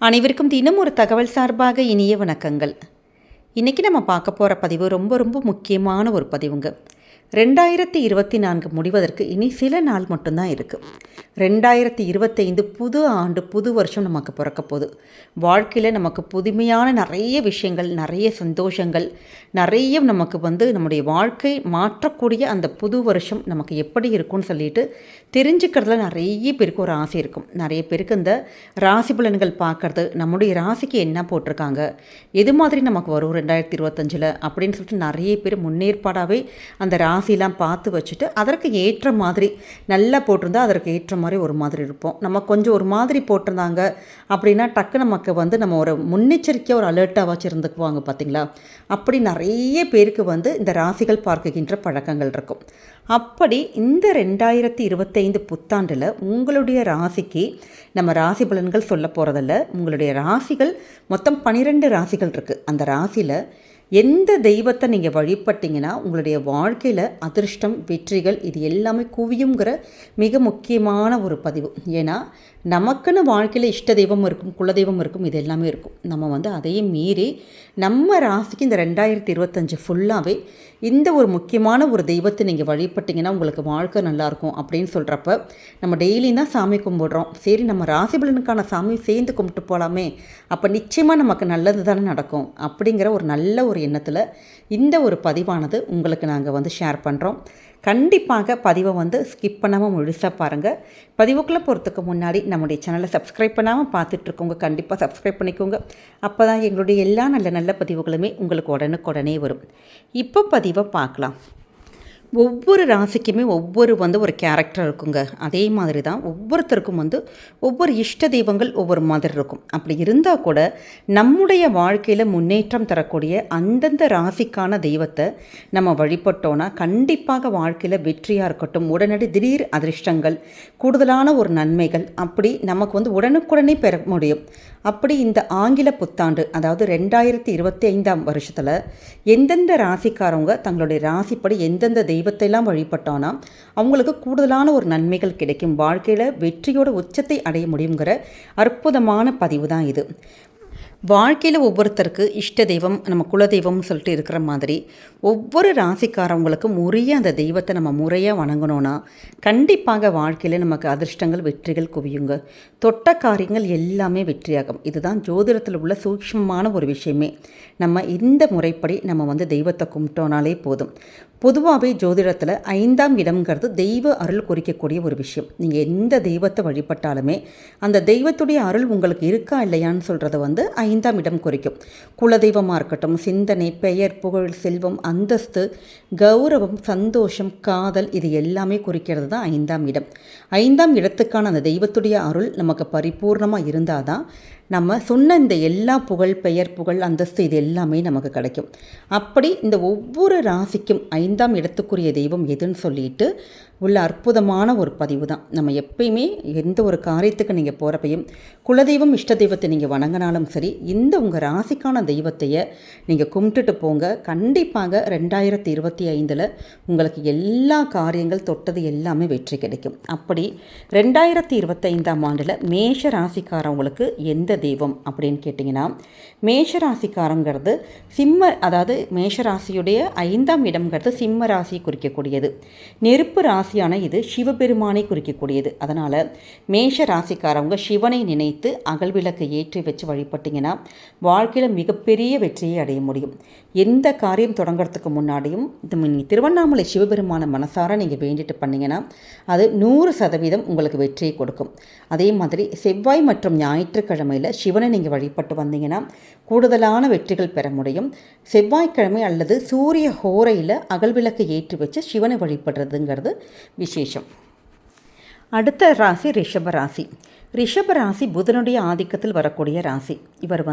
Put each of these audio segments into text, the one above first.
அனைவருக்கும் தினம் ஒரு தகவல் சார்பாக இனிய வணக்கங்கள். இன்றைக்கி நம்ம பார்க்க போகிற பதிவு ரொம்ப ரொம்ப முக்கியமான ஒரு பதிவுங்க. 2024 முடிவதற்கு இனி சில நாள் மட்டும்தான் இருக்குது. 2025 புது ஆண்டு, புது வருஷம் நமக்கு பிறக்க போகுது. வாழ்க்கையில் நமக்கு புதுமையான நிறைய விஷயங்கள், நிறைய சந்தோஷங்கள், நிறைய நமக்கு நம்முடைய வாழ்க்கை மாற்றக்கூடிய அந்த புது வருஷம் நமக்கு எப்படி இருக்கும்னு சொல்லிட்டு தெரிஞ்சுக்கிறதுல நிறைய பேருக்கு ஒரு ஆசை இருக்கும். நிறைய பேருக்கு இந்த ராசி பலன்கள் பார்க்குறது, நம்முடைய ராசிக்கு என்ன போட்டிருக்காங்க, எது மாதிரி நமக்கு வரும் 2025 அப்படின்னு சொல்லிட்டு நிறைய பேர் முன்னேற்பாடாகவே அந்த ராசிலாம் பார்த்து வச்சுட்டு அதற்கு ஏற்ற மாதிரி நல்லா போட்டிருந்தா அதற்கு ஏற்ற மாதிரி ஒரு மாதிரி இருப்போம். நம்ம கொஞ்சம் ஒரு மாதிரி போட்டிருந்தாங்க அப்படின்னா டக்கு நமக்கு நம்ம ஒரு முன்னெச்சரிக்கையாக ஒரு அலர்ட்டாக வச்சு இருந்துக்குவாங்க பார்த்தீங்களா. அப்படி நிறைய பேருக்கு இந்த ராசிகள் பார்க்குகின்ற பழக்கங்கள் இருக்கும். அப்படி இந்த 2025 புத்தாண்டில் உங்களுடைய ராசிக்கு நம்ம ராசி பலன்கள் சொல்ல போகிறதில்ல. உங்களுடைய ராசிகள் மொத்தம் 12 ராசிகள் இருக்குது. அந்த ராசியில் எந்த தெய்வத்தை நீங்கள் வழிபட்டிங்கன்னா உங்களுடைய வாழ்க்கையில் அதிர்ஷ்டம், வெற்றிகள் இது எல்லாமே குவியுங்கிற மிக முக்கியமான ஒரு பதிவு. ஏன்னா நமக்குன்னு வாழ்க்கையில் இஷ்ட தெய்வம் இருக்கும், குலதெய்வம் இருக்கும், இது எல்லாமே இருக்கும். நம்ம அதையும் மீறி நம்ம ராசிக்கு இந்த 2025 ஃபுல்லாகவே இந்த ஒரு முக்கியமான ஒரு தெய்வத்தை நீங்கள் வழிபட்டிங்கன்னா உங்களுக்கு வாழ்க்கை நல்லாயிருக்கும் அப்படின்னு சொல்கிறப்ப நம்ம டெய்லியும் தான் சாமி கும்பிடுறோம். சரி, நம்ம ராசி பலனுக்கான சாமி சேர்ந்து கும்பிட்டு போகலாமே, அப்போ நிச்சயமாக நமக்கு நல்லது தானே நடக்கும் அப்படிங்கிற ஒரு நல்ல ஒரு எண்ணத்தில் இந்த ஒரு பதிவானது உங்களுக்கு நாங்கள் ஷேர் பண்ணுறோம். கண்டிப்பாக பதிவை ஸ்கிப் பண்ணாமல் முழுசாக பாருங்கள். பதிவுக்குள்ளே போகிறதுக்கு முன்னாடி நம்முடைய சேனலை சப்ஸ்கிரைப் பண்ணாமல் பார்த்துட்ருக்கோங்க, கண்டிப்பாக சப்ஸ்கிரைப் பண்ணிக்கோங்க. அப்போ தான் எங்களுடைய எல்லா நல்ல நல்ல பதிவுகளுமே உங்களுக்கு உடனுக்குடனே வரும். இப்போ பதிவை பார்க்கலாம். ஒவ்வொரு ராசிக்குமே ஒவ்வொரு ஒரு கேரக்டர் இருக்குங்க. அதே மாதிரி தான் ஒவ்வொருத்தருக்கும் ஒவ்வொரு இஷ்ட தெய்வங்கள் ஒவ்வொரு மாதிரி இருக்கும். அப்படி இருந்தால் கூட நம்முடைய வாழ்க்கையில் முன்னேற்றம் தரக்கூடிய அந்தந்த ராசிக்கான தெய்வத்தை நம்ம வழிபட்டோன்னா கண்டிப்பாக வாழ்க்கையில் வெற்றியாக இருக்கட்டும், உடனடி திடீர் அதிர்ஷ்டங்கள், கூடுதலான ஒரு நன்மைகள் அப்படி நமக்கு உடனுக்குடனே பெற முடியும். அப்படி இந்த ஆங்கில புத்தாண்டு, அதாவது 2025 வருஷத்தில் எந்தெந்த ராசிக்காரவங்க தங்களுடைய ராசிப்படி எந்தெந்த தெய்வத்தையெல்லாம் வழிபட்டோன்னா அவங்களுக்கு கூடுதலான ஒரு நன்மைகள் கிடைக்கும், வாழ்க்கையில் வெற்றியோட உச்சத்தை அடைய முடியுங்கிற அற்புதமான பதிவு தான் இது. வாழ்க்கையில் ஒவ்வொருத்தருக்கு இஷ்ட தெய்வம், நம்ம குலதெய்வம்னு சொல்லிட்டு இருக்கிற மாதிரி ஒவ்வொரு ராசிக்காரவங்களுக்கும் உரிய அந்த தெய்வத்தை நம்ம முறையாக வணங்கணும்னா கண்டிப்பாக வாழ்க்கையில் நமக்கு அதிர்ஷ்டங்கள், வெற்றிகள் குவியுங்க. தொட்ட காரியங்கள் எல்லாமே வெற்றியாகும். இதுதான் ஜோதிடத்தில் உள்ள சூக்ஷ்மமான ஒரு விஷயமே. நம்ம இந்த முறைப்படி நம்ம தெய்வத்தை கும்பிட்டோனாலே போதும். பொதுவாகவே ஜோதிடத்தில் 5ஆம் இடம்ங்கிறது தெய்வ அருள் குறிக்கக்கூடிய ஒரு விஷயம். நீங்கள் எந்த தெய்வத்தை வழிபட்டாலுமே அந்த தெய்வத்துடைய அருள் உங்களுக்கு இருக்கா இல்லையான்னு சொல்கிறத 5ஆம் இடம் குறிக்கும். குலதெய்வமாக இருக்கட்டும், சிந்தனை, பெயர், புகழ், செல்வம், அந்தஸ்து, கௌரவம், சந்தோஷம், காதல் இது எல்லாமே குறிக்கிறது தான் 5ஆம் இடம். 5ஆம் இடத்துக்கான அந்த தெய்வத்துடைய அருள் நமக்கு பரிபூர்ணமாக இருந்தால் தான் நம்ம சொன்ன இந்த எல்லா புகழ், பெயர், புகழ், அந்தஸ்து இது எல்லாமே நமக்கு கிடைக்கும். அப்படி இந்த ஒவ்வொரு ராசிக்கும் 5ஆம் இடத்துக்குரிய தெய்வம் எதுன்னு சொல்லிட்டு உள்ள அற்புதமான ஒரு பதிவு தான். நம்ம எப்பயுமே எந்த ஒரு காரியத்துக்கு நீங்கள் போகிறப்பையும் குலதெய்வம், இஷ்ட தெய்வத்தை நீங்கள் வணங்கினாலும் சரி, இந்த உங்கள் ராசிக்கான தெய்வத்தையை நீங்கள் கும்பிட்டுட்டு போங்க. கண்டிப்பாக 2025 உங்களுக்கு எல்லா காரியங்கள் தொட்டது எல்லாமே வெற்றி கிடைக்கும். அப்படி 2025ஆம் ஆண்டில் மேஷ ராசிக்காரவங்களுக்கு எந்த தெய்வம் அப்படின்னு கேட்டிங்கன்னா, மேஷ ராசிக்காரங்கிறது அதாவது மேஷ ராசியுடைய 5ஆம் இடம்ங்கிறது சிம்ம ராசியை குறிக்கக்கூடியது. நெருப்பு ராசியான இது சிவபெருமானை குறிக்கக்கூடியது. அதனால் மேஷ ராசிக்காரவங்க சிவனை நினைத்து அகல் விளக்கு ஏற்றி வச்சு வழிபட்டிங்கன்னா வாழ்க்கையில் மிகப்பெரிய வெற்றியை அடைய முடியும். எந்த காரியம் தொடங்கிறதுக்கு முன்னாடியும் திருவண்ணாமலை சிவபெருமான மனசார நீங்கள் வேண்டிட்டு பண்ணிங்கன்னா அது 100% உங்களுக்கு வெற்றியை கொடுக்கும். அதே மாதிரி செவ்வாய் மற்றும் ஞாயிற்றுக்கிழமையில் சிவனை நீங்கள் வழிபட்டு வந்தீங்கன்னா கூடுதலான வெற்றிகள் பெற முடியும். செவ்வாய்க்கிழமை அல்லது சூரிய ஹோரையில் அகல் விளக்கு ஏற்றி வச்சு சிவனை வழிபடுறதுங்கிறது விசேஷம். அடுத்த ராசி ரிஷப ராசி. ரிஷப ராசி புதனுடைய ஆதிக்கத்தில் வரக்கூடிய ராசி. இவர்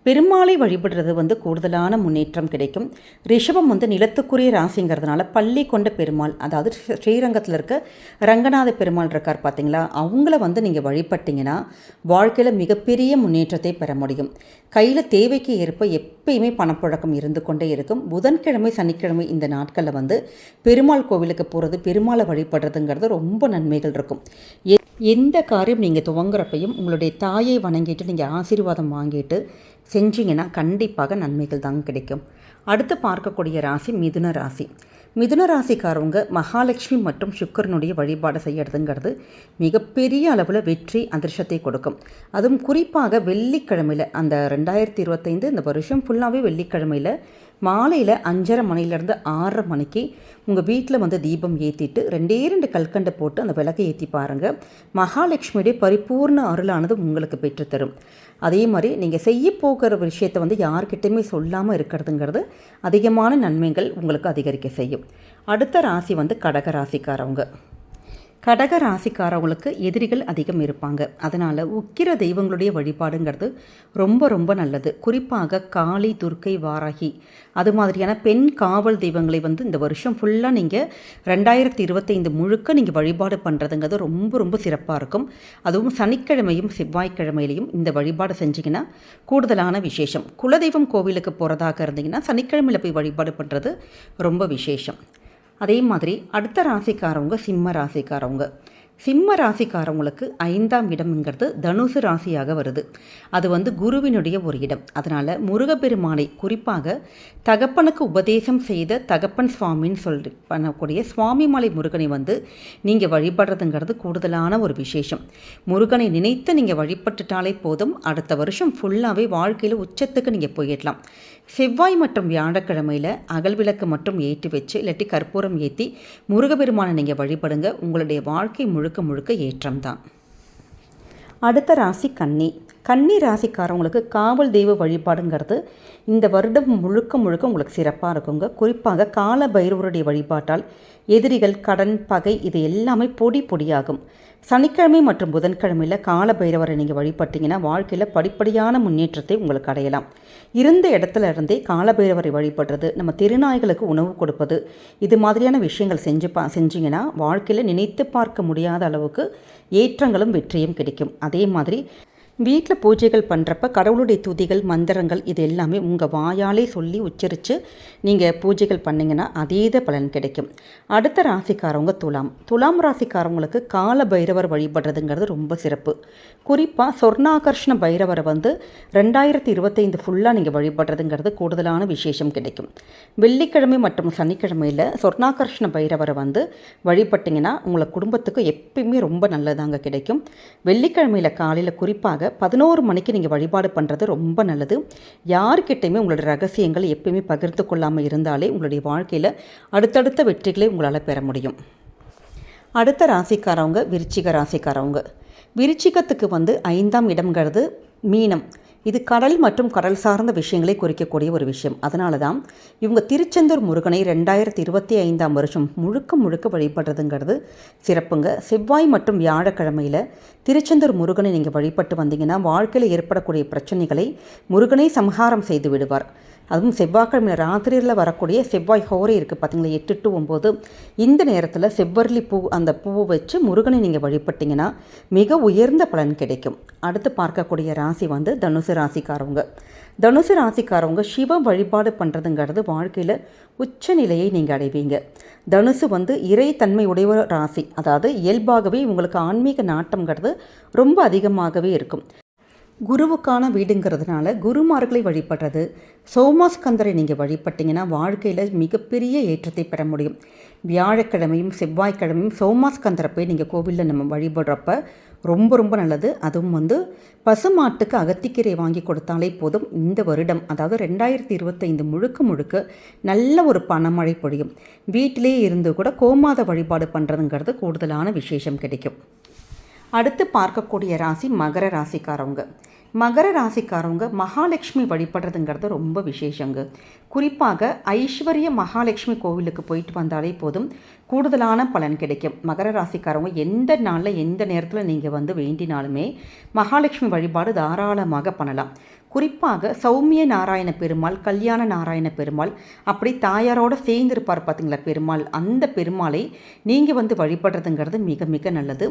பெருமாளை வழிபடுறது கூடுதலான முன்னேற்றம் கிடைக்கும். ரிஷபம் நிலத்துக்குரிய ராசிங்கிறதுனால பள்ளி கொண்ட பெருமாள், அதாவது ஸ்ரீரங்கத்தில் இருக்க ரங்கநாத பெருமாள் இருக்கார் பார்த்தீங்களா, அவங்கள நீங்கள் வழிபட்டிங்கன்னா வாழ்க்கையில் மிகப்பெரிய முன்னேற்றத்தை பெற முடியும். கையில் தேவைக்கு ஏற்ப எப்பயுமே பணப்புழக்கம் இருந்து கொண்டே இருக்கும். புதன்கிழமை, சனிக்கிழமை இந்த நாட்களில் பெருமாள் கோவிலுக்கு போகிறது, பெருமாளை வழிபடுறதுங்கிறது ரொம்ப நன்மைகள் இருக்கும். எந்த காரியம் நீங்கள் நீங்கள் துவங்குறப்பையும் உங்களுடைய தாயை வணங்கிட்டு நீங்கள் ஆசீர்வாதம் வாங்கிட்டு செஞ்சீங்கன்னா கண்டிப்பாக நன்மைகள் தாங்க கிடைக்கும். அடுத்து பார்க்கக்கூடிய ராசி மிதுன ராசி. மிதுன ராசிக்காரவங்க மகாலட்சுமி மற்றும் சுக்கரனுடைய வழிபாடு செய்யறதுங்கிறது மிகப்பெரிய அளவில் வெற்றி அதிர்ஷ்டத்தை கொடுக்கும். அதுவும் குறிப்பாக வெள்ளிக்கிழமையில், அந்த 2025 இந்த வருஷம் ஃபுல்லாகவே வெள்ளிக்கிழமையில் மாலையில் 5:30 மணிலேருந்து 6:30 மணிக்கு உங்கள் வீட்டில் வந்து தீபம் ஏற்றிட்டு 2 கல்கண்டை போட்டு அந்த விளக்கை ஏற்றி பாருங்கள். மகாலட்சுமியுடைய பரிபூர்ண அருளானது உங்களுக்கு பெற்றுத்தரும். அதே மாதிரி நீங்கள் செய்ய போகிற விஷயத்தை வந்து யார்கிட்டையுமே சொல்லாமல் இருக்கிறதுங்கிறது அதிகமான நன்மைகள் உங்களுக்கு அதிகரிக்க செய்யும். அடுத்த ராசி வந்து கடக ராசிக்காரவங்க. கடக ராசிக்காரவங்களுக்கு எதிரிகள் அதிகம் இருப்பாங்க. அதனால் உக்கிர தெய்வங்களுடைய வழிபாடுங்கிறது ரொம்ப ரொம்ப நல்லது. குறிப்பாக காளி, துர்க்கை, வாராகி அது மாதிரியான பெண் காவல் தெய்வங்களை வந்து இந்த வருஷம் ஃபுல்லாக நீங்கள் 2025 முழுக்க நீங்கள் வழிபாடு பண்ணுறதுங்கிறது ரொம்ப ரொம்ப சிறப்பாக இருக்கும். அதுவும் சனிக்கிழமையும் செவ்வாய்க்கிழமையிலையும் இந்த வழிபாடு செஞ்சிங்கன்னா கூடுதலான விசேஷம். குலதெய்வம் கோவிலுக்கு போகிறதாக இருந்தீங்கன்னா சனிக்கிழமையில் போய் வழிபாடு பண்ணுறது ரொம்ப விசேஷம். அதே மாதிரி அடுத்த ராசிக்காரவங்க சிம்ம ராசிக்காரவங்க. சிம்ம ராசிக்காரவங்களுக்கு 5ஆம் இடம்ங்கிறது தனுசு ராசியாக வருது. அது வந்து குருவினுடைய ஒரு இடம். அதனால் முருகப்பெருமானை, குறிப்பாக தகப்பனுக்கு உபதேசம் செய்த தகப்பன் சுவாமின்னு பண்ணக்கூடிய சுவாமிமலை முருகனை வந்து நீங்கள் வழிபடுறதுங்கிறது கூடுதலான ஒரு விசேஷம். முருகனை நினைத்து நீங்கள் வழிபட்டுட்டாலே போதும், அடுத்த வருஷம் ஃபுல்லாகவே வாழ்க்கையில் உச்சத்துக்கு நீங்கள் போயிடலாம். செவ்வாய் மற்றும் வியாழக்கிழமையில் அகல் விளக்கு மட்டும் ஏற்றி வச்சு இல்லாட்டி கற்பூரம் ஏற்றி முருகப்பெருமானை நீங்கள் வழிபடுங்க. உங்களுடைய வாழ்க்கை முழுக்க முழுக்க ஏற்றம்தான். அடுத்த ராசி கன்னி. கன்னி ராசிக்காரவங்களுக்கு காவல் தெய்வ வழிபாடுங்கிறது இந்த வருடம் முழுக்க முழுக்க உங்களுக்கு சிறப்பாக இருக்குங்க. குறிப்பாக கால பைரவருடைய வழிபாட்டால் எதிரிகள், கடன், பகை இது எல்லாமே பொடி பொடியாகும். சனிக்கிழமை மற்றும் புதன்கிழமையில் கால பைரவரை நீங்கள் வழிபட்டிங்கன்னா வாழ்க்கையில் படிப்படியான முன்னேற்றத்தை உங்களுக்கு அடையலாம். இருந்த இடத்துல இருந்தே கால பைரவரை வழிபடுறது, நம்ம திருநாய்களுக்கு உணவு கொடுப்பது, இது மாதிரியான விஷயங்கள் செஞ்சிங்கன்னா வாழ்க்கையில் நினைத்து பார்க்க முடியாத அளவுக்கு ஏற்றங்களும் வெற்றியும் கிடைக்கும். அதே மாதிரி வீட்டில் பூஜைகள் பண்ணுறப்ப கடவுளுடைய துதிகள், மந்திரங்கள் இது எல்லாமே உங்கள் வாயாலே சொல்லி உச்சரித்து நீங்கள் பூஜைகள் பண்ணிங்கன்னா அதீத பலன் கிடைக்கும். அடுத்த ராசிக்காரவங்க துலாம். துலாம் ராசிக்காரவங்களுக்கு கால பைரவர் வழிபடுறதுங்கிறது ரொம்ப சிறப்பு. குறிப்பாக சொர்ணாகர்ஷ்ண பைரவரை வந்து 2025 ஃபுல்லாக நீங்கள் வழிபடுறதுங்கிறது கூடுதலான விசேஷம் கிடைக்கும். வெள்ளிக்கிழமை மற்றும் சனிக்கிழமையில் சொர்ணாகர்ஷ்ண பைரவரை வந்து வழிபட்டிங்கன்னா உங்களை குடும்பத்துக்கு எப்பயுமே ரொம்ப நல்லதாங்க கிடைக்கும். வெள்ளிக்கிழமையில் காலையில் குறிப்பாக 11 மணிக்கு நீங்கள் வழிபாடு பண்ணுறது ரொம்ப நல்லது. யார்கிட்டையுமே உங்களோட ரகசியங்கள் எப்பயுமே பகிர்ந்து கொள்ளாமல் இருந்தாலே உங்களுடைய வாழ்க்கையில் அடுத்தடுத்த வெற்றிகளை உங்களால் பெற முடியும். அடுத்த ராசிக்காரவங்க விருச்சிக ராசிக்காரவங்க. விருச்சிகத்துக்கு வந்து 5ஆம் இடம்ங்கிறது மீனம். இது கடல் மற்றும் கடல் சார்ந்த விஷயங்களை குறிக்கக்கூடிய ஒரு விஷயம். அதனால தான் இவங்க திருச்செந்தூர் முருகனை 2025ஆம் வருஷம் முழுக்க முழுக்க வழிபடுறதுங்கிறது சிறப்புங்க. செவ்வாய் மற்றும் வியாழக்கிழமையில் திருச்செந்தூர் முருகனை நீங்கள் வழிபட்டு வந்தீங்கன்னா வாழ்க்கையில் ஏற்படக்கூடிய பிரச்சனைகளை முருகனை சம்ஹாரம் செய்து விடுவார். அதுவும் செவ்வாய்க்கிழமையில் ராத்திரியில் வரக்கூடிய செவ்வாய் ஹோரை இருக்குது பார்த்தீங்களா, 8 to 9 இந்த நேரத்தில் செவ்வரளி பூ, அந்த பூவை வச்சு முருகனை நீங்கள் வழிபட்டிங்கன்னா மிக உயர்ந்த பலன் கிடைக்கும். அடுத்து பார்க்கக்கூடிய ராசி வந்து தனுசு ராசிக்காரவங்க. தனுசு ராசிக்காரவங்க சிவ வழிபாடு பண்ணுறதுங்கிறது வாழ்க்கையில் உச்ச நிலையை நீங்கள் அடைவீங்க. தனுசு வந்து இறைத்தன்மை உடைய ராசி. அதாவது இயல்பாகவே உங்களுக்கு ஆன்மீக நாட்டம்ங்கிறது ரொம்ப அதிகமாகவே இருக்கும். குருவுக்கான வீடுங்கிறதுனால குருமார்களை வழிபடுறது, சோமாஸ்கந்தரை நீங்கள் வழிபட்டிங்கன்னா வாழ்க்கையில் மிகப்பெரிய ஏற்றத்தை பெற முடியும். வியாழக்கிழமையும் செவ்வாய்க்கிழமையும் சோமாஸ்கந்தரை போய் நீங்கள் கோவிலில் நம்ம வழிபடுறப்ப ரொம்ப ரொம்ப நல்லது. அதுவும் வந்து பசுமாட்டுக்கு அகத்திக்கீரை வாங்கி கொடுத்தாலே போதும். இந்த வருடம், அதாவது 2025 முழுக்க முழுக்க நல்ல ஒரு பணமழை பொழியும். வீட்டிலே இருந்து கூட கோமாத வழிபாடு பண்ணுறதுங்கிறது கூடுதலான விசேஷம் கிடைக்கும். அடுத்து பார்க்கக்கூடிய ராசி மகர ராசிக்காரவங்க. மகர ராசிக்காரவங்க மகாலட்சுமி வழிபடுறதுங்கிறது ரொம்ப விசேஷங்க. குறிப்பாக ஐஸ்வர்ய மகாலட்சுமி கோவிலுக்கு போயிட்டு வந்தாலே போதும் கூடுதலான பலன் கிடைக்கும். மகர ராசிக்காரவங்க எந்த நாளில் எந்த நேரத்தில் நீங்கள் வந்து வேண்டினாலுமே மகாலட்சுமி வழிபாடு தாராளமாக பண்ணலாம். குறிப்பாக சௌமிய நாராயண பெருமாள், கல்யாண நாராயண பெருமாள், அப்படி தாயாரோடு சேர்ந்திருப்பார் பார்த்தீங்களா பெருமாள், அந்த பெருமாளை நீங்கள் வந்து வழிபடுறதுங்கிறது மிக மிக நல்லது.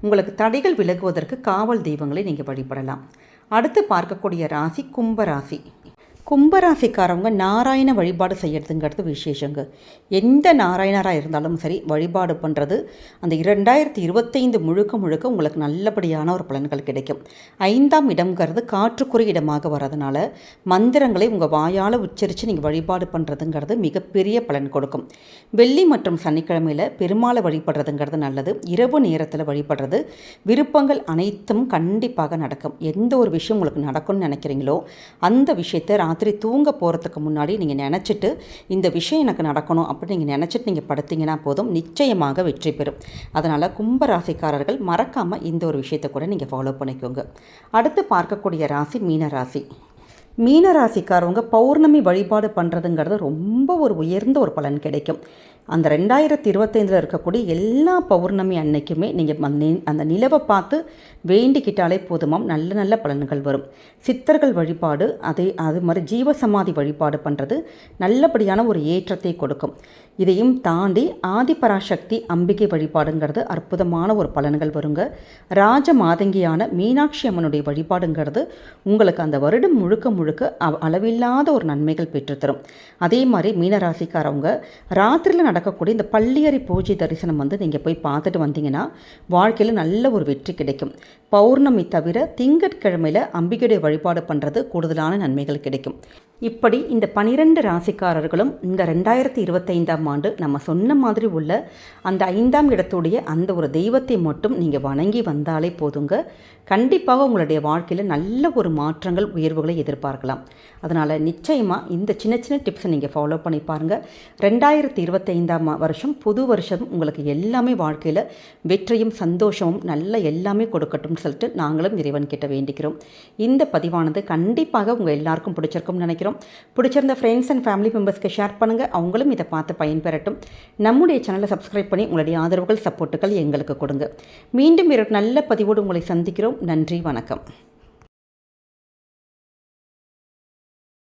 உங்களுக்கு தடைகள் விலகுவதற்கு காவல் தெய்வங்களை நீங்கள் வழிபடலாம். அடுத்து பார்க்கக்கூடிய ராசி கும்பராசி. கும்பராசிக்காரவங்க நாராயண வழிபாடு செய்கிறதுங்கிறது விசேஷங்க. எந்த நாராயணராக இருந்தாலும் சரி வழிபாடு பண்ணுறது அந்த 2025 முழுக்க முழுக்க உங்களுக்கு நல்லபடியான ஒரு பலன்கள் கிடைக்கும். 5ஆம் இடம்ங்கிறது காற்றுக்குறி இடமாக வர்றதுனால மந்திரங்களை உங்கள் வாயால் உச்சரித்து நீங்கள் வழிபாடு பண்ணுறதுங்கிறது மிகப்பெரிய பலன் கொடுக்கும். வெள்ளி மற்றும் சனிக்கிழமையில் பெருமாளை வழிபடுறதுங்கிறது நல்லது. இரவு நேரத்தில் வழிபடுறது விருப்பங்கள் அனைத்தும் கண்டிப்பாக நடக்கும். எந்த ஒரு விஷயம் உங்களுக்கு நடக்கும்னு நினைக்கிறீங்களோ அந்த விஷயத்தை ராத்திரி தூங்க போகிறதுக்கு முன்னாடி நீங்கள் நினச்சிட்டு இந்த விஷயம் எனக்கு நடக்கணும் அப்படின்னு நீங்கள் நினச்சிட்டு நீங்கள் படுத்திங்கன்னா போதும், நிச்சயமாக வெற்றி பெறும். அதனால் கும்பராசிக்காரர்கள் மறக்காமல் இந்த ஒரு விஷயத்தை கூட நீங்கள் ஃபாலோ பண்ணிக்கோங்க. அடுத்து பார்க்கக்கூடிய ராசி மீனராசி. மீனராசிக்காரவங்க பௌர்ணமி வழிபாடு பண்ணுறதுங்கிறது ரொம்ப ஒரு உயர்ந்த ஒரு பலன் கிடைக்கும். அந்த 2025 இருக்கக்கூடிய எல்லா பௌர்ணமி அன்னைக்குமே நீங்கள் அந்த நிலவை பார்த்து வேண்டிக்கிட்டாலே போதுமாம், நல்ல நல்ல பலன்கள் வரும். சித்தர்கள் வழிபாடு அது மாதிரி ஜீவசமாதி வழிபாடு பண்ணுறது நல்லபடியான ஒரு ஏற்றத்தை கொடுக்கும். இதையும் தாண்டி ஆதிபராசக்தி அம்பிகை வழிபாடுங்கிறது அற்புதமான ஒரு பலன்கள் வருங்க. ராஜ மாதங்கியான மீனாட்சி அம்மனுடைய வழிபாடுங்கிறது உங்களுக்கு அந்த வருடம் முழுக்க முழுக்க அளவில்லாத ஒரு நன்மைகள் பெற்றுத்தரும். அதே மாதிரி மீனராசிக்காரவங்க ராத்திரியில் நடக்கக்கூடிய இந்த பள்ளியறை பூஜை தரிசனம் நீங்கள் போய் பார்த்துட்டு வந்தீங்கன்னா வாழ்க்கையில் நல்ல ஒரு வெற்றி கிடைக்கும். பௌர்ணமி தவிர திங்கட்கிழமையில் அம்பிகையுடைய வழிபாடு பண்ணுறது கூடுதலான நன்மைகள் கிடைக்கும். இப்படி இந்த 12 ராசிக்காரர்களும் இந்த 2025ஆம் ஆண்டு நம்ம சொன்ன மாதிரி உள்ள அந்த 5ஆம் இடத்துடைய அந்த ஒரு தெய்வத்தை மட்டும் நீங்கள் வணங்கி வந்தாலே போதுங்க. கண்டிப்பாக உங்களுடைய வாழ்க்கையில் நல்ல ஒரு மாற்றங்கள் உயர்வுகளை எதிர்பார்க்கலாம். அதனால் நிச்சயமாக இந்த சின்ன சின்ன டிப்ஸை நீங்கள் ஃபாலோ பண்ணி பாருங்கள். 2025ஆம் வருஷம் புது வருஷம் உங்களுக்கு எல்லாமே வாழ்க்கையில் வெற்றியும் சந்தோஷமும் நல்ல எல்லாமே கொடுக்கட்டும்னு சொல்லிட்டு நாங்களும் இறைவன் கிட்ட வேண்டிக்கிறோம். இந்த பதிவானது கண்டிப்பாக உங்கள் எல்லாருக்கும் பிடிச்சிருக்கும்னு நினைக்கிறோம். பிடிச்சிருந்த ஃப்ரெண்ட்ஸ் அண்ட் ஃபேமிலி மெம்பர்ஸ்க்கு ஷேர் பண்ணுங்கள், அவங்களும் இதை பார்த்து பயன்பெறட்டும். நம்முடைய சேனலை சப்ஸ்கிரைப் பண்ணி உங்களுடைய ஆதரவுகள் சப்போர்ட்டுகள் எங்களுக்கு கொடுங்க. மீண்டும் வேறு நல்ல பதிவோடு உங்களை சந்திக்கிறோம். நன்றி, வணக்கம்.